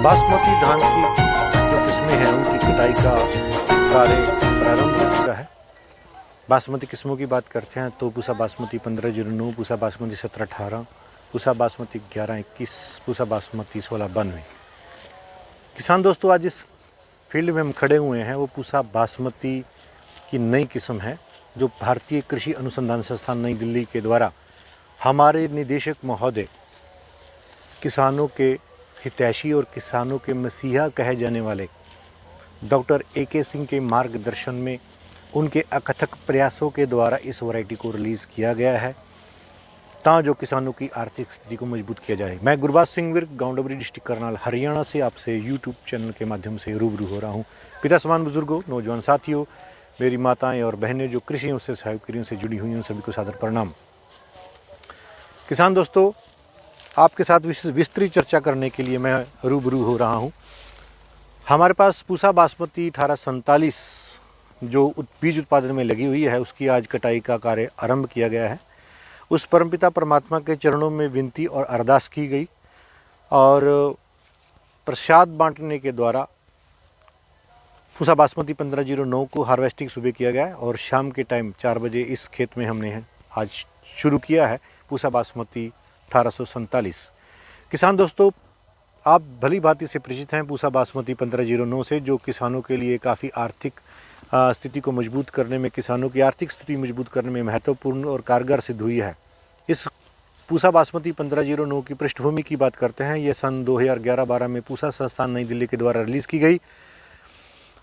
बासमती धान की जो किस्में हैं उनकी कटाई का कार्य प्रारंभ हो चुका है। बासमती किस्मों की बात करते हैं तो पूसा बासमती 1509, पूसा बासमती 1718, पूसा बासमती 1121, पूसा बासमती 1692। किसान दोस्तों, आज इस फील्ड में हम खड़े हुए हैं वो पूसा बासमती की नई किस्म है जो भारतीय कृषि अनुसंधान संस्थान नई दिल्ली के द्वारा हमारे निदेशक महोदय, किसानों के हितैषी और किसानों के मसीहा कहे जाने वाले डॉक्टर AK सिंह के मार्गदर्शन में उनके अथक प्रयासों के द्वारा इस वैरायटी को रिलीज़ किया गया है ताकि जो किसानों की आर्थिक स्थिति को मजबूत किया जाए। मैं गुरबाज सिंह विर्क, गाँव डबरी, डिस्ट्रिक्ट करनाल, हरियाणा से आपसे यूट्यूब चैनल के माध्यम से रूबरू हो रहा हूँ। पिता समान बुजुर्गों, नौजवान साथियों, मेरी माताएं और बहनें जो कृषि से सहयोगियों से जुड़ी हुई हैं, उन सभी को सादर प्रणाम। किसान दोस्तों, आपके साथ विस्तृत चर्चा करने के लिए मैं रूबरू हो रहा हूं। हमारे पास पूसा बासमती 1847 जो बीज उत्पादन में लगी हुई है, उसकी आज कटाई का कार्य आरंभ किया गया है। उस परमपिता परमात्मा के चरणों में विनती और अरदास की गई और प्रसाद बांटने के द्वारा पूसा बासमती 1509 को हार्वेस्टिंग सुबह किया गया और शाम के टाइम 4 बजे इस खेत में हमने आज शुरू किया है पूसा बासमती 1847। किसान दोस्तों, आप भली भांति से परिचित हैं पूसा बासमती 1509 से, जो किसानों के लिए काफ़ी आर्थिक स्थिति को मजबूत करने में, किसानों की आर्थिक स्थिति मजबूत करने में महत्वपूर्ण और कारगर सिद्ध हुई है। इस पूसा बासमती 1509 की पृष्ठभूमि की बात करते हैं। यह सन 2011-12 में पूसा संस्थान नई दिल्ली के द्वारा रिलीज़ की गई।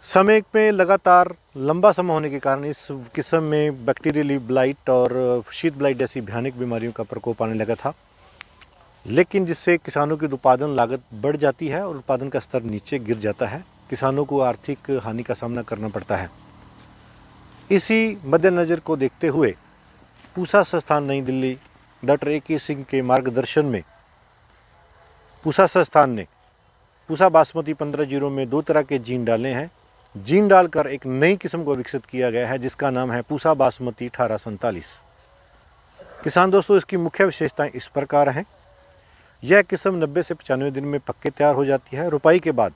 समय में लगातार लंबा समय होने के कारण इस किस्म में बैक्टीरियल लीफ ब्लाइट और शीत ब्लाइट जैसी भयानक बीमारियों का प्रकोप आने लगा था, लेकिन जिससे किसानों की उत्पादन लागत बढ़ जाती है और उत्पादन का स्तर नीचे गिर जाता है। किसानों को आर्थिक हानि का सामना करना पड़ता है। इसी मद्देनज़र को देखते हुए पूसा संस्थान नई दिल्ली डॉक्टर AK सिंह के मार्गदर्शन में पूसा संस्थान ने पूसा बासमती 1509 में 2 तरह के जीन डाले हैं। जीन डालकर एक नई किस्म को विकसित किया गया है जिसका नाम है पूसा बासमती 1847। किसान दोस्तों, इसकी मुख्य विशेषताएं इस प्रकार हैं। यह किस्म 90 से 95 दिन में पक्के तैयार हो जाती है। रुपाई के बाद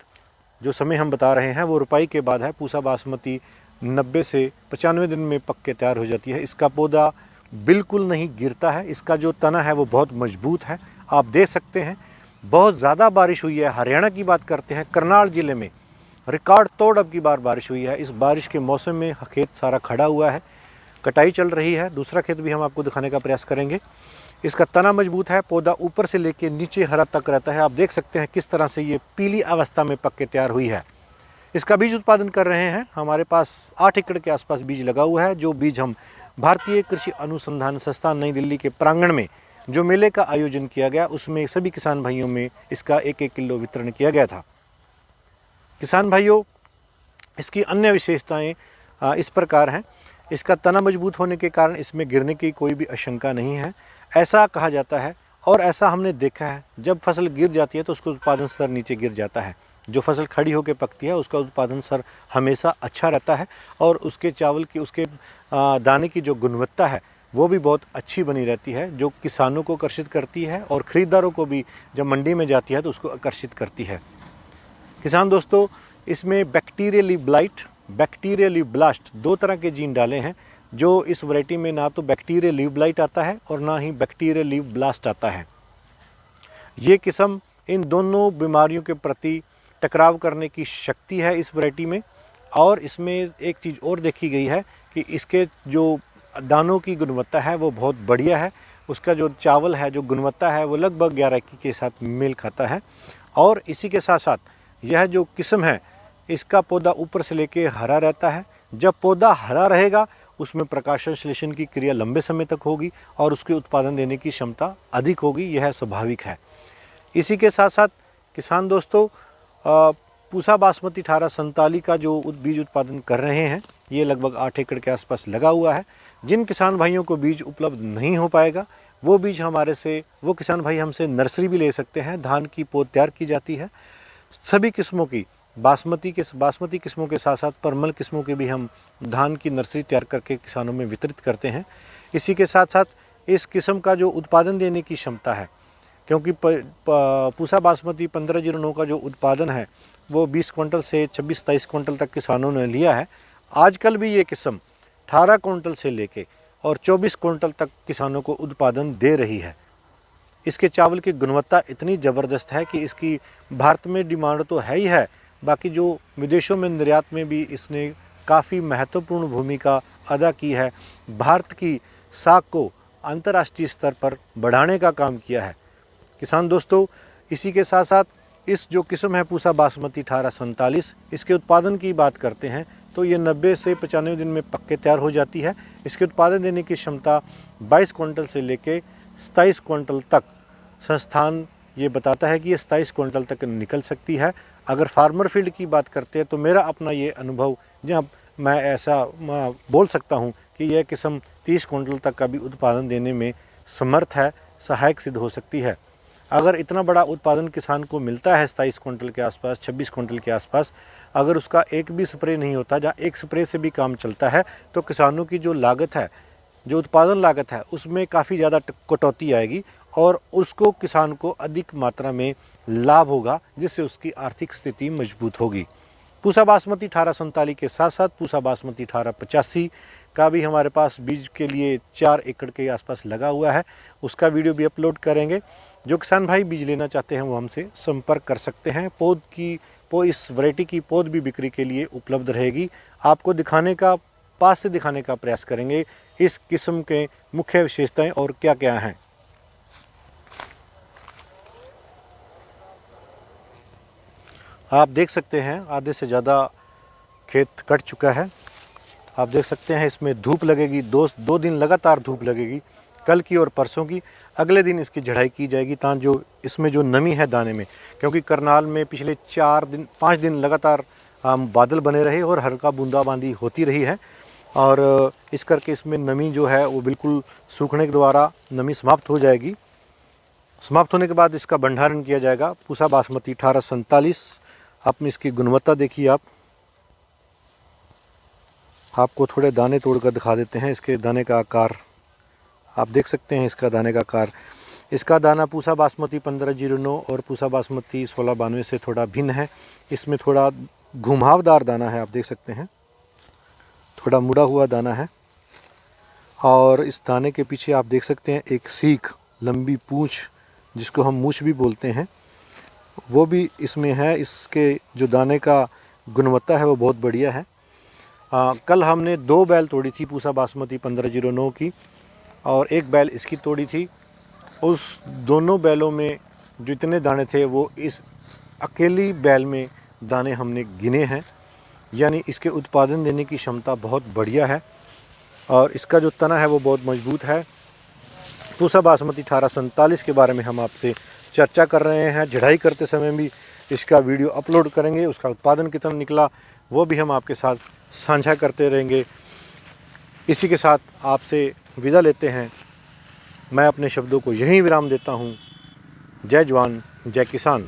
जो समय हम बता रहे हैं वो रुपाई के बाद है। पूसा बासमती 90 से 95 दिन में पक्के तैयार हो जाती है। इसका पौधा बिल्कुल नहीं गिरता है। इसका जो तना है वो बहुत मजबूत है। आप देख सकते हैं बहुत ज़्यादा बारिश हुई है। हरियाणा की बात करते हैं, करनाल ज़िले में रिकॉर्ड तोड़ अब की बार बारिश हुई है। इस बारिश के मौसम में खेत सारा खड़ा हुआ है, कटाई चल रही है। दूसरा खेत भी हम आपको दिखाने का प्रयास करेंगे। इसका तना मजबूत है, पौधा ऊपर से लेकर नीचे हरा तक रहता है। आप देख सकते हैं किस तरह से ये पीली अवस्था में पक के तैयार हुई है। इसका बीज उत्पादन कर रहे हैं। हमारे पास 8 एकड़ के आसपास बीज लगा हुआ है, जो बीज हम भारतीय कृषि अनुसंधान संस्थान नई दिल्ली के प्रांगण में जो मेले का आयोजन किया गया उसमें सभी किसान भाइयों में इसका 1-1 किलो वितरण किया गया था। किसान भाइयों, इसकी अन्य विशेषताएं इस प्रकार हैं। इसका तना मजबूत होने के कारण इसमें गिरने की कोई भी आशंका नहीं है, ऐसा कहा जाता है। और ऐसा हमने देखा है, जब फसल गिर जाती है तो उसका उत्पादन स्तर नीचे गिर जाता है। जो फसल खड़ी होकर पकती है उसका उत्पादन स्तर हमेशा अच्छा रहता है और उसके चावल की, उसके दाने की जो गुणवत्ता है वो भी बहुत अच्छी बनी रहती है, जो किसानों को आकर्षित करती है और ख़रीदारों को भी जब मंडी में जाती है तो उसको आकर्षित करती है। किसान दोस्तों, इसमें bacterial leaf blight, bacterial leaf blast 2 तरह के जीन डाले हैं, जो इस वैरायटी में ना तो बैक्टीरियल लीफ ब्लाइट आता है और ना ही बैक्टीरियल लीफ ब्लास्ट आता है। ये किस्म इन दोनों बीमारियों के प्रति टकराव करने की शक्ति है इस वैरायटी में। और इसमें एक चीज़ और देखी गई है कि इसके जो दानों की गुणवत्ता है वो बहुत बढ़िया है। उसका जो चावल है, जो गुणवत्ता है वो लगभग 11 के साथ मेल खाता है। और इसी के साथ साथ यह जो किस्म है इसका पौधा ऊपर से लेके हरा रहता है। जब पौधा हरा रहेगा उसमें प्रकाश संश्लेषण की क्रिया लंबे समय तक होगी और उसके उत्पादन देने की क्षमता अधिक होगी, यह स्वाभाविक है। इसी के साथ साथ किसान दोस्तों, पूसा बासमती 1847 का जो बीज उत्पादन कर रहे हैं ये लगभग 8 एकड़ के आसपास लगा हुआ है। जिन किसान भाइयों को बीज उपलब्ध नहीं हो पाएगा वो बीज वो किसान भाई हमसे नर्सरी भी ले सकते हैं। धान की पौध तैयार की जाती है। सभी किस्मों की बासमती किस्मों के साथ साथ परमल किस्मों के भी हम धान की नर्सरी तैयार करके किसानों में वितरित करते हैं। इसी के साथ साथ इस किस्म का जो उत्पादन देने की क्षमता है क्योंकि पूसा बासमती 1509 का जो उत्पादन है वो 20 क्विंटल से 26-27 क्विंटल तक किसानों ने लिया है। आजकल भी ये किस्म 18 क्विंटल से लेके और 24 क्विंटल तक किसानों को उत्पादन दे रही है। इसके चावल की गुणवत्ता इतनी ज़बरदस्त है कि इसकी भारत में डिमांड तो है ही है, बाकी जो विदेशों में निर्यात में भी इसने काफ़ी महत्वपूर्ण भूमिका अदा की है। भारत की साख को अंतर्राष्ट्रीय स्तर पर बढ़ाने का काम किया है। किसान दोस्तों, इसी के साथ साथ इस जो किस्म है पूसा बासमती 1847, इसके उत्पादन की बात करते हैं तो ये 90 से 95 दिन में पक्के तैयार हो जाती है। इसके उत्पादन देने की क्षमता 22 क्विंटल से लेके 27 क्विंटल तक संस्थान ये बताता है कि ये 27 क्विंटल तक निकल सकती है। अगर फार्मर फील्ड की बात करते हैं तो मेरा अपना ये अनुभव जहाँ मैं ऐसा बोल सकता हूँ कि यह किस्म 30 क्विंटल तक का भी उत्पादन देने में समर्थ है, सहायक सिद्ध हो सकती है। अगर इतना बड़ा उत्पादन किसान को मिलता है 27 क्विंटल के आसपास, 26 क्विंटल के आसपास, अगर उसका एक भी स्प्रे नहीं होता, जहाँ एक स्प्रे से भी काम चलता है, तो किसानों की जो लागत है, जो उत्पादन लागत है, उसमें काफ़ी ज़्यादा कटौती आएगी और उसको किसान को अधिक मात्रा में लाभ होगा, जिससे उसकी आर्थिक स्थिति मजबूत होगी। पूसा बासमती 1847 के साथ साथ पूसा बासमती 1885 का भी हमारे पास बीज के लिए 4 एकड़ के आसपास लगा हुआ है, उसका वीडियो भी अपलोड करेंगे। जो किसान भाई बीज लेना चाहते हैं वो हमसे संपर्क कर सकते हैं। इस वैरायटी की पौध भी बिक्री के लिए उपलब्ध रहेगी। आपको पास से दिखाने का प्रयास करेंगे इस किस्म के मुख्य विशेषताएं और क्या क्या हैं। आप देख सकते हैं आधे से ज़्यादा खेत कट चुका है। आप देख सकते हैं इसमें धूप लगेगी, 2 दिन लगातार धूप लगेगी, कल की और परसों की। अगले दिन इसकी झड़ाई की जाएगी ताकि जो इसमें जो नमी है दाने में, क्योंकि करनाल में पिछले 5 दिन लगातार बादल बने रहे और हल्का बूंदाबांदी होती रही है, और इस करके इसमें नमी जो है वो बिल्कुल सूखने के द्वारा नमी समाप्त हो जाएगी। समाप्त होने के बाद इसका भंडारण किया जाएगा। पूसा बासमती 1847, आप इसकी गुणवत्ता देखिए। आपको थोड़े दाने तोड़कर दिखा देते हैं। इसके दाने का आकार आप देख सकते हैं। इसका दाने का आकार, इसका दाना पूसा बासमती 1509 और पूसा बासमती 1692 से थोड़ा भिन्न है। इसमें थोड़ा घुमावदार दाना है, आप देख सकते हैं, थोड़ा मुड़ा हुआ दाना है। और इस दाने के पीछे आप देख सकते हैं एक सीख, लंबी पूंछ, जिसको हम मूछ भी बोलते हैं, वो भी इसमें है। इसके जो दाने का गुणवत्ता है वो बहुत बढ़िया है। कल हमने 2 बैल तोड़ी थी पूसा बासमती 1509 की और 1 बैल इसकी तोड़ी थी। उस दोनों बैलों में जितने दाने थे वो इस अकेली बैल में दाने हमने गिने हैं, यानी इसके उत्पादन देने की क्षमता बहुत बढ़िया है और इसका जो तना है वो बहुत मजबूत है। पूसा बासमती 1847 के बारे में हम आपसे चर्चा कर रहे हैं। झड़ाई करते समय भी इसका वीडियो अपलोड करेंगे, उसका उत्पादन कितना निकला वो भी हम आपके साथ साझा करते रहेंगे। इसी के साथ आपसे विदा लेते हैं। मैं अपने शब्दों को यहीं विराम देता हूँ। जय जवान, जय किसान।